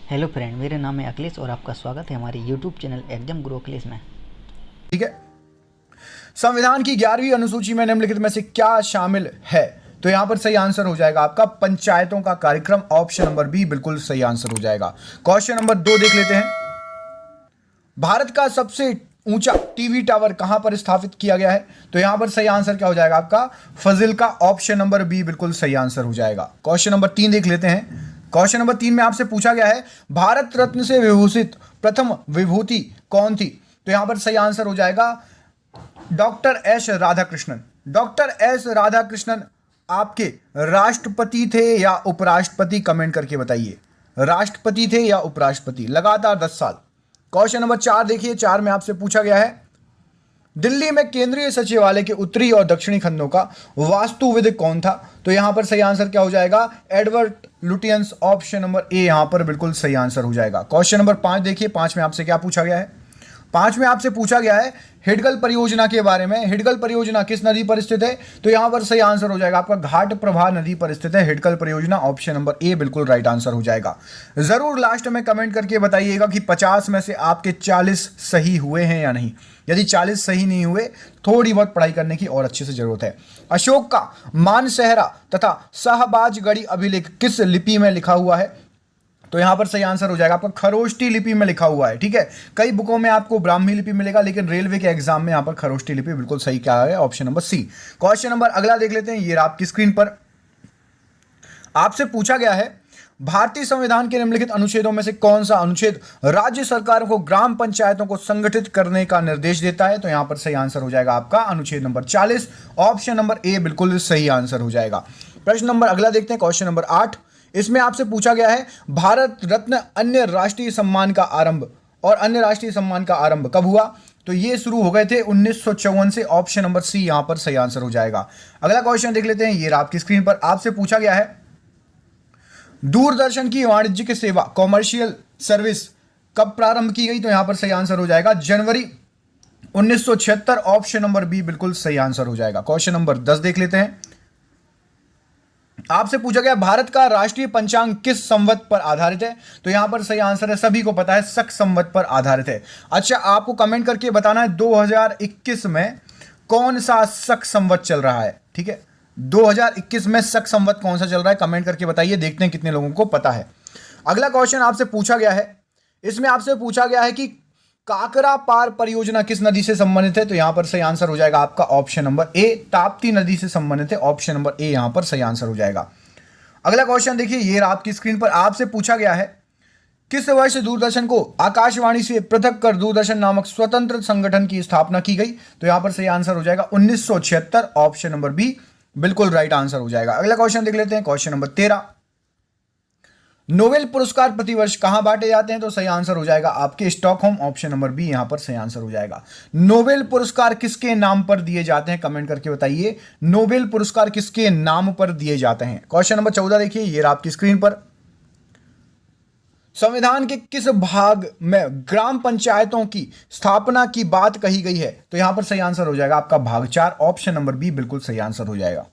Hello friend, मेरा नाम है अखिलेश और आपका स्वागत है हमारे यूट्यूब चैनल एग्जाम गुरु अखिलेश में। ठीक है। संविधान की 11वीं अनुसूची में निम्नलिखित में से क्या शामिल है? तो यहां पर सही आंसर हो जाएगा आपका पंचायतों का कार्यक्रम। ऑप्शन नंबर बी बिल्कुल सही आंसर हो जाएगा। क्वेश्चन नंबर 2 देख लेते हैं। भारत का सबसे ऊंचा टीवी टावर कहां पर स्थापित किया गया है? तो यहां पर सही आंसर क्या हो जाएगा आपका? फजिल्का। ऑप्शन नंबर बी बिल्कुल सही आंसर हो जाएगा। क्वेश्चन नंबर 3 देख लेते हैं। क्वेश्चन नंबर 3 में आपसे पूछा गया है भारत रत्न से विभूषित प्रथम विभूति कौन थी? तो यहां पर सही आंसर हो जाएगा doctor S Radhakrishnan. Doctor S Radhakrishnan आपके राष्ट्रपति थे या उपराष्ट्रपति? कमेंट करके बताइए, राष्ट्रपति थे या उपराष्ट्रपति? लगातार 10 साल। क्वेश्चन नंबर 4 देखिए। 4 में आपसे पूछा गया है दिल्ली में केंद्रीय सचिवालय के उत्तरी और दक्षिणी खंडों का वास्तुविद कौन था? तो यहां पर सही आंसर क्या हो जाएगा? Edward Lutyens. Option number A यहां पर बिल्कुल सही आंसर हो जाएगा। क्वेश्चन नंबर 5 देखिए। 5 में आपसे क्या पूछा गया है? 5 में आपसे पूछा गया है हिडगल परियोजना के बारे में। हिडगल परियोजना किस नदी पर स्थित है? तो यहां पर सही आंसर हो जाएगा आपका घाट प्रभा नदी पर स्थित है हिडगल परियोजना। ऑप्शन नंबर ए बिल्कुल राइट आंसर हो जाएगा। जरूर लास्ट में कमेंट करके बताइएगा कि 50 में से आपके 40 सही हुए हैं या नहीं। यदि 40 सही नहीं हुए, थोड़ी बहुत पढ़ाई करने की और अच्छे से जरूरत है। अशोक का मानसेहरा तथा शाहबाजगढ़ी अभिलेख किस लिपि में लिखा हुआ है? तो यहां पर सही आंसर हो जाएगा आपका खरोष्टी लिपि में लिखा हुआ है। ठीक है, कई बुकों में आपको ब्राह्मी लिपि मिलेगा, लेकिन रेलवे के एग्जाम में यहां पर खरोष्टी लिपि बिल्कुल सही क्या है? Option number C. Question number अगला देख लेते हैं। ये आपकी स्क्रीन पर आपसे पूछा गया है भारतीय संविधान के निम्नलिखित अनुच्छेदों में से कौन सा अनुच्छेद राज्य सरकारों को ग्राम पंचायतों को संगठित करने का निर्देश देता है? तो यहां पर सही आंसर हो जाएगा आपका अनुच्छेद नंबर 40। ऑप्शन नंबर ए बिल्कुल सही आंसर हो जाएगा। प्रश्न नंबर अगला देखते हैं। Question number 8। इसमें आपसे पूछा गया है भारत रत्न अन्य राष्ट्रीय सम्मान का आरंभ और अन्य राष्ट्रीय सम्मान का आरंभ कब हुआ? तो ये शुरू हो गए थे 1954 से। ऑप्शन नंबर सी यहां पर सही आंसर हो जाएगा। अगला क्वेश्चन देख लेते हैं। ये आपकी स्क्रीन पर आपसे पूछा गया है दूरदर्शन की वाणिज्यिक सेवा कॉमर्शियल सर्विस कब प्रारंभ की गई? तो यहां पर सही आंसर हो जाएगा जनवरी 1976। ऑप्शन नंबर बी बिल्कुल सही आंसर हो जाएगा। क्वेश्चन नंबर 10 देख लेते हैं। आपसे पूछा गया भारत का राष्ट्रीय पंचांग किस संवत पर आधारित है? तो यहां पर सही आंसर है, सभी को पता है, शक संवत पर आधारित है। अच्छा, आपको कमेंट करके बताना है 2021 में कौन सा शक संवत चल रहा है। ठीक है, 2021 में शक संवत कौन सा चल रहा है? कमेंट करके बताइए, देखते हैं कितने लोगों को पता है। अगला क्वेश्चन आपसे पूछा गया है। इसमें आपसे पूछा गया है कि काकरा पार परियोजना किस नदी से संबंधित है? तो यहां पर सही आंसर हो जाएगा आपका ऑप्शन नंबर ए ताप्ती नदी से संबंधित है। ऑप्शन नंबर ए यहां पर सही आंसर हो जाएगा। अगला क्वेश्चन देखिए। ये आपकी स्क्रीन पर आपसे पूछा गया है किस वर्ष दूरदर्शन को आकाशवाणी से पृथक कर दूरदर्शन नामक स्वतंत्र संगठन की स्थापना की गई? तो यहां पर सही आंसर हो जाएगा 1976। ऑप्शन नंबर बी बिल्कुल राइट आंसर हो जाएगा। अगला क्वेश्चन देख लेते हैं। Question number 13। नोबेल पुरस्कार प्रतिवर्ष कहां बांटे जाते हैं? तो सही आंसर हो जाएगा आपके स्टॉकहोम। ऑप्शन नंबर बी यहां पर सही आंसर हो जाएगा। नोबेल पुरस्कार किसके नाम पर दिए जाते हैं? कमेंट करके बताइए, नोबेल पुरस्कार किसके नाम पर दिए जाते हैं? क्वेश्चन नंबर 14 देखिए। ये आपकी स्क्रीन पर संविधान के किस भाग में ग्राम पंचायतों की स्थापना की बात कही गई है? तो यहां पर सही आंसर हो जाएगा आपका भाग 4। ऑप्शन नंबर बी बिल्कुल सही आंसर हो जाएगा।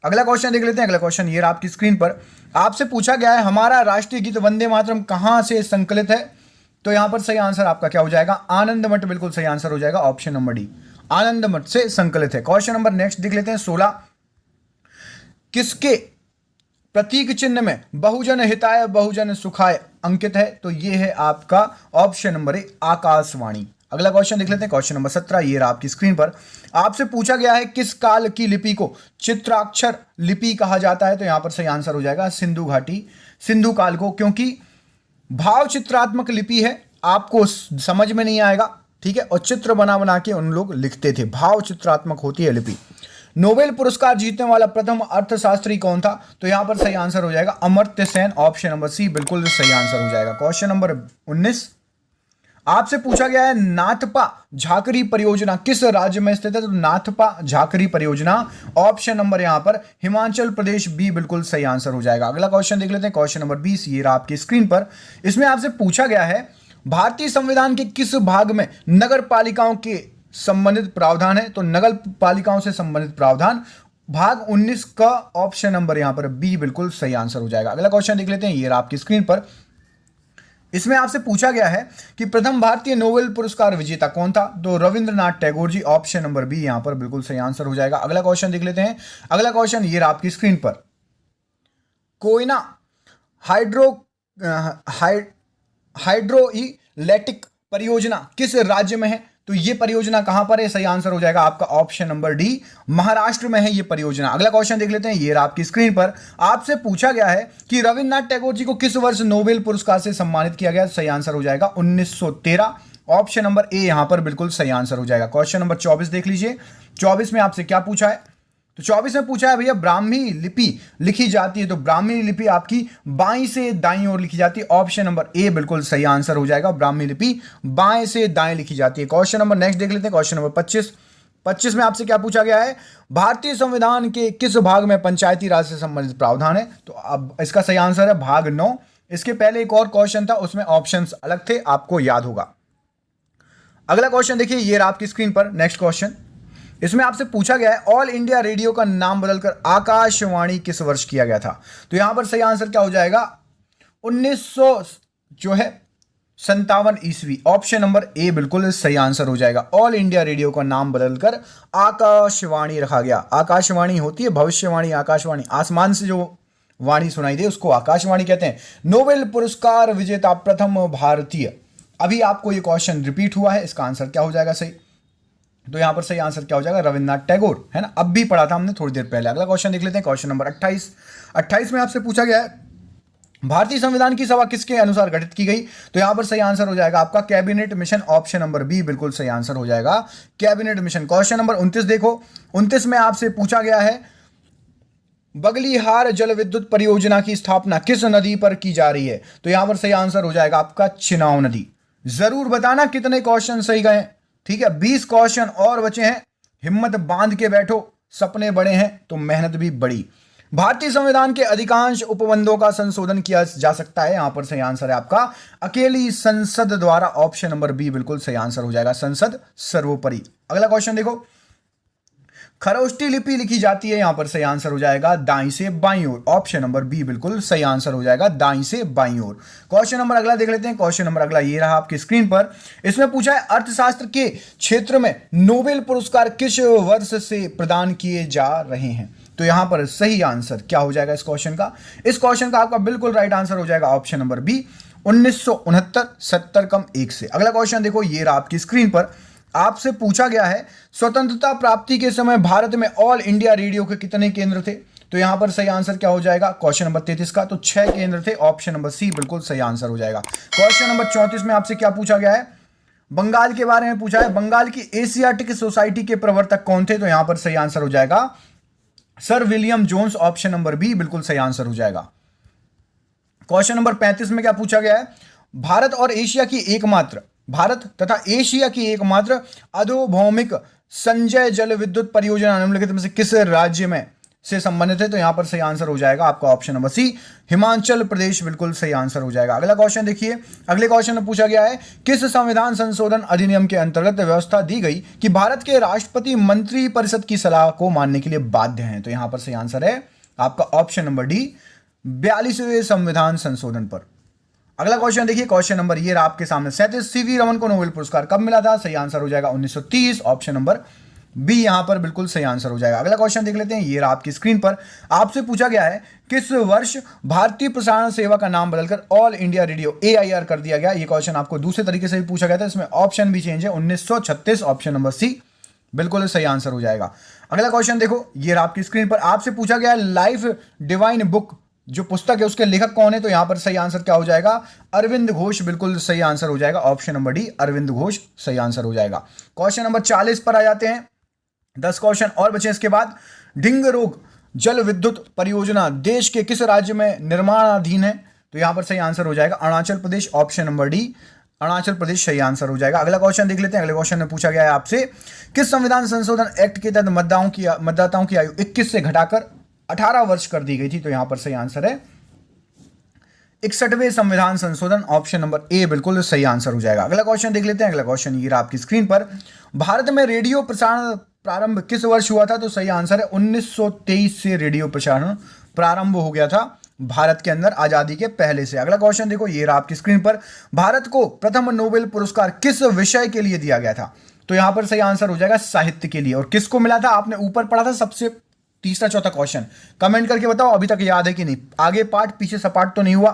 अगला क्वेश्चन देख लेते हैं। अगला क्वेश्चन ये आपकी स्क्रीन पर आपसे पूछा गया है हमारा राष्ट्रीय गीत वंदे मातरम कहां से संकलित है? तो यहां पर सही आंसर आपका क्या हो जाएगा? आनंद मठ बिल्कुल सही आंसर हो जाएगा। ऑप्शन नंबर डी आनंद मठ से संकलित है। क्वेश्चन नंबर नेक्स्ट देख लेते हैं। 16। किसके प्रतीक चिन्ह में बहुजन हिताय बहुजन सुखाय अंकित है? तो ये है आपका ऑप्शन नंबर ए आकाशवाणी। अगला क्वेश्चन देख लेते हैं। Question number 17। ये आपकी स्क्रीन पर आपसे पूछा गया है किस काल की लिपि को चित्राक्षर लिपि कहा जाता है? तो यहां पर सही आंसर हो जाएगा सिंधु घाटी, सिंधु काल को, क्योंकि भाव चित्रात्मक लिपि है, आपको समझ में नहीं आएगा। ठीक है, और चित्र बना बना के उन लोग लिखते थे, भाव चित्रात्मक होती है लिपि। नोबेल पुरस्कार जीतने वाला प्रथम अर्थशास्त्री कौन था? तो यहां पर सही आंसर हो जाएगा Amartya Sen. Option number C बिल्कुल सही आंसर हो जाएगा। Question number 19। आपसे पूछा गया है नाथपा झाकरी परियोजना किस राज्य में स्थित है? तो नाथपा झाकरी परियोजना ऑप्शन नंबर यहां पर हिमाचल प्रदेश, बी बिल्कुल सही आंसर हो जाएगा। अगला क्वेश्चन देख लेते हैं। Question number 20। ये रहा आपकी स्क्रीन पर। इसमें आपसे पूछा गया है भारतीय संविधान के किस भाग में नगर पालिकाओं के संबंधित प्रावधान है? तो नगर पालिकाओं से संबंधित प्रावधान भाग 19 का ऑप्शन नंबर यहां पर बी बिल्कुल सही आंसर हो जाएगा। अगला क्वेश्चन देख लेते हैं। ये रहा आपकी स्क्रीन पर। इसमें आपसे पूछा गया है कि प्रथम भारतीय नोबेल पुरस्कार विजेता कौन था, तो Rabindranath Tagore ji. Option number B यहां पर बिल्कुल सही आंसर हो जाएगा। अगला क्वेश्चन देख लेते हैं। अगला क्वेश्चन ये रहा आपकी स्क्रीन पर। कोयना हाइड्रो हाइड्रोइलेक्ट्रिक परियोजना किस राज्य में है, तो ये परियोजना कहां पर है? सही आंसर हो जाएगा आपका ऑप्शन नंबर डी, महाराष्ट्र में है ये परियोजना। अगला क्वेश्चन देख लेते हैं। ये रहा आपकी स्क्रीन पर। आपसे पूछा गया है कि रविन्द्रनाथ टैगोर जी को किस वर्ष नोबेल पुरस्कार से सम्मानित किया गया? सही आंसर हो जाएगा 1913। ऑप्शन नंबर ए यहां पर बिल्कुल सही आंसर हो जाएगा। क्वेश्चन नंबर 24 देख लीजिए। 24 में आपसे क्या पूछा है? तो 24 में पूछा है भैया ब्राह्मी लिपि लिखी जाती है, तो ब्राह्मी लिपि आपकी बाएं से दाईं ओर लिखी जाती है। ऑप्शन नंबर ए बिल्कुल सही आंसर हो जाएगा। ब्राह्मी लिपि बाएं से दाएं लिखी जाती है। क्वेश्चन नंबर नेक्स्ट देख लेते हैं। क्वेश्चन नंबर 25 में आपसे क्या पूछा गया है? भारतीय संविधान के किस भाग में पंचायती राज से संबंधित प्रावधान है? तो अब इसका सही आंसर है भाग 9। इसके पहले एक और क्वेश्चन था, उसमें ऑप्शंस अलग थे, आपको याद होगा। अगला क्वेश्चन देखिए, ये रहा आपकी स्क्रीन पर। नेक्स्ट क्वेश्चन, इसमें आपसे पूछा गया है ऑल इंडिया रेडियो का नाम बदलकर आकाशवाणी किस वर्ष किया गया था? तो यहां पर सही आंसर क्या हो जाएगा? 1957 ईस्वी। ऑप्शन नंबर ए बिल्कुल सही आंसर हो जाएगा। ऑल इंडिया रेडियो का नाम बदलकर आकाशवाणी रखा गया। आकाशवाणी होती है भविष्यवाणी, आकाशवाणी आसमान से जो वाणी सुनाई दे उसको आकाशवाणी कहते हैं। नोबेल पुरस्कार विजेता प्रथम भारतीय। अभी आपको ये क्वेश्चन रिपीट हुआ है, इसका आंसर क्या हो जाएगा सही? तो यहां पर सही आंसर क्या हो जाएगा? रविन्द्रनाथ टैगोर, है ना। अब भी पढ़ा था हमने थोड़ी देर पहले। अगला क्वेश्चन देख लेते हैं। क्वेश्चन नंबर 28 में आपसे पूछा गया है भारतीय संविधान की सभा किसके अनुसार गठित की गई? तो यहां पर सही आंसर हो जाएगा आपका cabinet mission. Option number B बिल्कुल सही आंसर हो जाएगा, कैबिनेट मिशन। क्वेश्चन नंबर 29 देखो। 29 में आपसे पूछा गया है बगलिहार जल विद्युत परियोजना की स्थापना किस नदी पर की जा रही है? तो यहां पर सही आंसर हो जाएगा आपका चिनाव नदी। जरूर बताना कितने क्वेश्चन सही गए, ठीक है। 20 क्वेश्चन और बचे हैं। हिम्मत बांध के बैठो, सपने बड़े हैं तो मेहनत भी बड़ी। भारतीय संविधान के अधिकांश उपबंधों का संशोधन किया जा सकता है। यहां पर सही आंसर है आपका अकेली संसद द्वारा। ऑप्शन नंबर बी बिल्कुल सही आंसर हो जाएगा, संसद सर्वोपरि। अगला क्वेश्चन देखो। खरोष्टी लिपि लिखी जाती है, यहां पर सही आंसर हो जाएगा दाईं से बाईं ओर। ऑप्शन नंबर बी बिल्कुल सही आंसर हो जाएगा, दाईं से बाईं ओर। क्वेश्चन नंबर अगला देख लेते हैं। क्वेश्चन नंबर अगला ये रहा आपकी स्क्रीन पर। इसमें पूछा है अर्थशास्त्र के क्षेत्र में नोबेल पुरस्कार किस वर्ष से प्रदान किए जा रहे हैं? तो यहां पर सही आंसर क्या हो जाएगा इस क्वेश्चन का? इस क्वेश्चन का आपका बिल्कुल राइट आंसर हो जाएगा ऑप्शन नंबर बी 1969, 70 कम 1 से। अगला क्वेश्चन देखो, ये रहा आपकी स्क्रीन पर। आपसे पूछा गया है स्वतंत्रता प्राप्ति के समय भारत में ऑल इंडिया रेडियो के कितने केंद्र थे? तो यहां पर सही आंसर क्या हो जाएगा क्वेश्चन नंबर 33 का? तो 6 केंद्र थे। ऑप्शन नंबर सी बिल्कुल सही आंसर हो जाएगा। क्वेश्चन नंबर 34 में आपसे क्या पूछा गया है? बंगाल के बारे में पूछा है। बंगाल की एशियाटिक सोसाइटी के प्रवर्तक कौन थे? तो यहां पर सही आंसर हो जाएगा sir William Jones. Option number B बिल्कुल सही आंसर हो जाएगा। क्वेश्चन नंबर 35 में क्या पूछा गया है? भारत तथा एशिया की एकमात्र अधोभौमिक संचय जल विद्युत परियोजना निम्नलिखित में से किस राज्य में से संबंधित है? तो यहां पर सही आंसर हो जाएगा आपका ऑप्शन नंबर सी हिमाचल प्रदेश। बिल्कुल सही आंसर हो जाएगा। अगला क्वेश्चन देखिए। अगले क्वेश्चन में पूछा गया है किस संविधान संशोधन अधिनियम के अंतर्गत व्यवस्था दी गई कि भारत के राष्ट्रपति मंत्री परिषद की सलाह को मानने के लिए बाध्य हैं? तो यहां पर सही आंसर है आपका ऑप्शन नंबर डी 42वें संविधान संशोधन पर। अगला क्वेश्चन देखिए। क्वेश्चन नंबर ये रहा आपके सामने। सतीश सीवी रमन को नोबेल पुरस्कार कब मिला था? सही आंसर हो जाएगा 1930। ऑप्शन नंबर बी यहां पर बिल्कुल सही आंसर हो जाएगा। अगला क्वेश्चन देख लेते हैं। ये रहा आपकी स्क्रीन पर। आपसे पूछा गया है किस वर्ष भारतीय प्रसारण सेवा का नाम बदलकर ऑल इंडिया रेडियो AIR कर दिया गया? ये क्वेश्चन आपको दूसरे तरीके से भी पूछा गया था, इसमें ऑप्शन भी चेंज है। 1936। ऑप्शन नंबर सी बिल्कुल सही आंसर हो जाएगा। अगला क्वेश्चन देखो, ये रहा आपकी स्क्रीन पर। आपसे पूछा गया है लाइफ डिवाइन बुक जो पुस्तक है उसके लेखक कौन है? तो यहां पर सही आंसर क्या हो जाएगा? अरविंद घोष। बिल्कुल सही आंसर हो जाएगा। Option number D Aurobindo Ghosh सही आंसर हो जाएगा। क्वेश्चन नंबर 40 पर आ जाते हैं। 10 क्वेश्चन और बचे इसके बाद। ढिंगरोग जल विद्युत परियोजना देश के किस राज्य में निर्माणाधीन है? तो यहां पर सही आंसर हो जाएगा Arunachal Pradesh. Option number D Arunachal Pradesh सही आंसर हो जाएगा। अगला क्वेश्चन देख लेते हैं। अगले क्वेश्चन में पूछा गया है आपसे किस संविधान संशोधन एक्ट के तहत मतदाताओं की आयु 21 से घटाकर 18 वर्ष कर दी गई थी? तो यहां पर सही आंसर है 61वें संविधान संशोधन। ऑप्शन नंबर ए बिल्कुल सही आंसर हो जाएगा। अगला क्वेश्चन देख लेते हैं। अगला क्वेश्चन ये रहा आपकी स्क्रीन पर। भारत में रेडियो प्रसारण प्रारंभ किस वर्ष हुआ था? तो सही आंसर है 1923 से रेडियो प्रसारण प्रारंभ हो गया था भारत के अंदर आजादी के पहले से। अगला क्वेश्चन देखो, ये रहा आपकी स्क्रीन पर, भारत को प्रथम नोबेल पुरस्कार किस विषय के लिए दिया गया था? तो यहां पर सही आंसर हो जाएगा साहित्य के लिए। और किसको मिला था? आपने ऊपर पढ़ा था सबसे तीसरा चौथा क्वेश्चन, कमेंट करके बताओ अभी तक याद है कि नहीं, आगे पार्ट पीछे सपाट तो नहीं हुआ।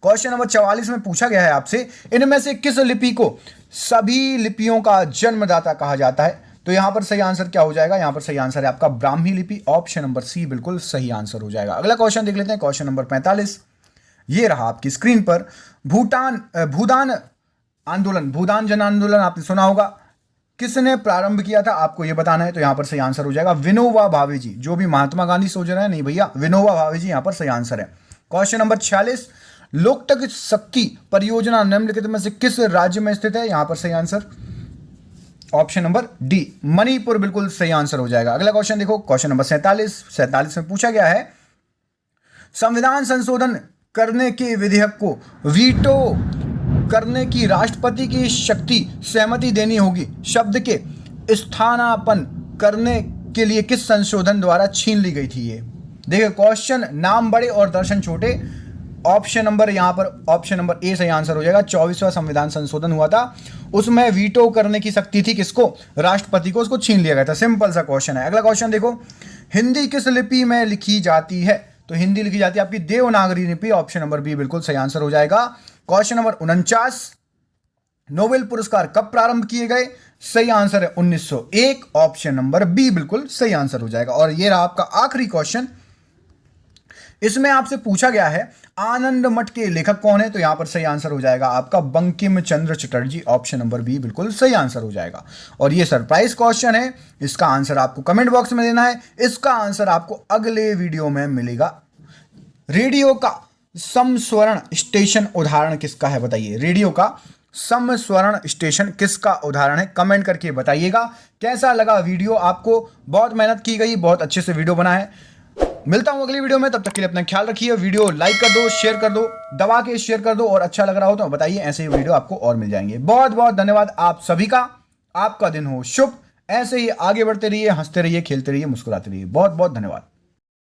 क्वेश्चन नंबर 44 में पूछा गया है आपसे, इनमें से किस लिपि को सभी लिपियों का जन्मदाता कहा जाता है? तो यहां पर सही आंसर क्या हो जाएगा? यहां पर सही आंसर है आपका ब्राह्मी लिपि, ऑप्शन नंबर सी बिल्कुल सही आंसर हो जाएगा। अगला क्वेश्चन देख लेते हैं, क्वेश्चन नंबर 45, ये रहा आपकी स्क्रीन पर, भूदान जन आंदोलन आपने सुना होगा, किसने प्रारंभ किया था? आपको यह बताना है। तो यहां पर सही आंसर हो जाएगा विनोबा भावे जी। जो भी महात्मा गांधी सोच रहे हैं, नहीं भैया, विनोबा भावे जी यहां पर सही आंसर है। क्वेश्चन नंबर 46, लोकतक शक्ति परियोजना निम्नलिखित में से किस राज्य में स्थित है? यहां पर सही answer option number D, Manipur बिल्कुल सही आंसर हो जाएगा। अगला क्वेश्चन देखो, क्वेश्चन नंबर 47 में पूछा गया है, संविधान संशोधन करने के विधेयक को वीटो करने की राष्ट्रपति की शक्ति सहमति देनी होगी शब्द के स्थानापन्न करने के लिए किस संशोधन द्वारा छीन ली गई थी? ये देखिए क्वेश्चन नाम बड़े और दर्शन छोटे। ऑप्शन नंबर यहां पर ऑप्शन नंबर ए सही आंसर हो जाएगा। 24वां संविधान संशोधन हुआ था, उसमें वीटो करने की शक्ति थी किसको? राष्ट्रपति को, उसको छीन लिया गया था। सिंपल सा क्वेश्चन है। अगला क्वेश्चन देखो, हिंदी किस लिपि में लिखी जाती है? तो हिंदी लिखी जाती है आपकी देवनागरी लिपि, ऑप्शन नंबर बी बिल्कुल सही आंसर हो जाएगा। क्वेश्चन नंबर 49, नोबेल पुरस्कार कब प्रारंभ किए गए? सही आंसर है 1901, ऑप्शन नंबर बी बिल्कुल सही आंसर हो जाएगा। और ये रहा आपका आखिरी क्वेश्चन, इसमें आपसे पूछा गया है आनंद मठ के लेखक कौन है? तो यहां पर सही आंसर हो जाएगा आपका Bankim Chandra Chatterjee, option number B बिल्कुल सही आंसर हो जाएगा। और ये सरप्राइज क्वेश्चन है, इसका आंसर आपको कमेंट बॉक्स में देना है, इसका आंसर आपको अगले वीडियो में मिलेगा। रेडियो का समस्वरण स्टेशन उदाहरण किसका है? बताइए, रेडियो का समस्वरण स्टेशन किसका उदाहरण है? कमेंट करके बताइएगा। कैसा लगा वीडियो आपको? बहुत मेहनत की गई, बहुत अच्छे से वीडियो बना है। मिलता हूं अगली वीडियो में, तब तक के लिए अपना ख्याल रखिए। वीडियो लाइक कर दो, शेयर कर दो, दबा के शेयर कर दो, और अच्छा लग रहा हो तो बताइए, ऐसे ही वीडियो आपको और मिल जाएंगे। बहुत बहुत धन्यवाद आप सभी का, आपका दिन हो शुभ। ऐसे ही आगे बढ़ते रहिए, हंसते रहिए, खेलते रहिए, मुस्कुराते रहिए। बहुत बहुत धन्यवाद।